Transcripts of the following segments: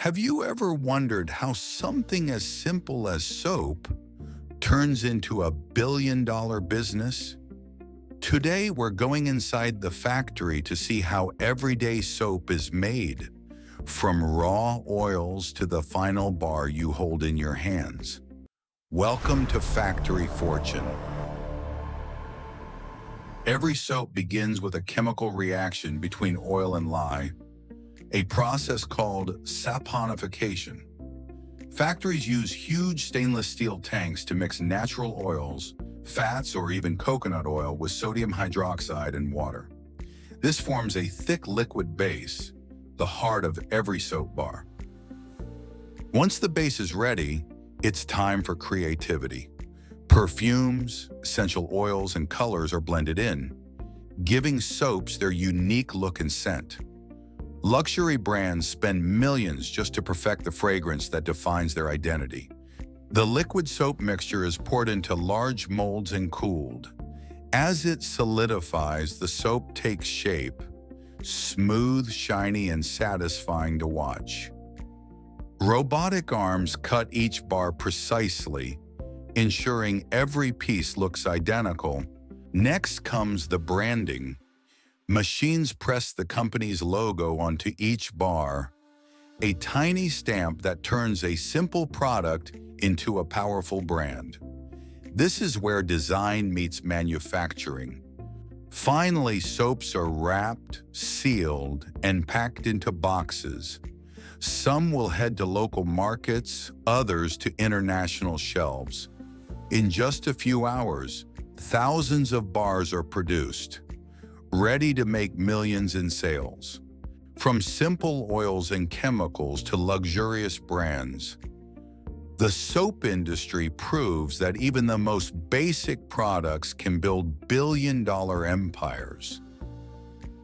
Have you ever wondered how something as simple as soap turns into a billion-dollar business? Today, we're going inside the factory to see how everyday soap is made, from raw oils to the final bar you hold in your hands. Welcome to Factory Fortune. Every soap begins with a chemical reaction between oil and lye, a process called saponification. Factories use huge stainless steel tanks to mix natural oils, fats, or even coconut oil with sodium hydroxide and water. This forms a thick liquid base, the heart of every soap bar. Once the base is ready, it's time for creativity. Perfumes, essential oils, and colors are blended in, giving soaps their unique look and scent. Luxury brands spend millions just to perfect the fragrance that defines their identity. The liquid soap mixture is poured into large molds and cooled. As it solidifies, the soap takes shape, smooth, shiny, and satisfying to watch. Robotic arms cut each bar precisely, ensuring every piece looks identical. Next comes the branding. Machines press the company's logo onto each bar, a tiny stamp that turns a simple product into a powerful brand. This is where design meets manufacturing. Finally, soaps are wrapped, sealed, and packed into boxes. Some will head to local markets, others to international shelves. In just a few hours, thousands of bars are produced, ready to make millions in sales. From simple oils and chemicals to luxurious brands, the soap industry proves that even the most basic products can build billion-dollar empires.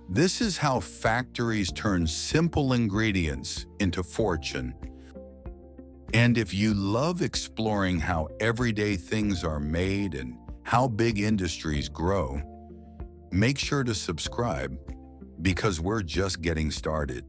This is how factories turn simple ingredients into fortune. And if you love exploring how everyday things are made and how big industries grow, make sure to subscribe because we're just getting started.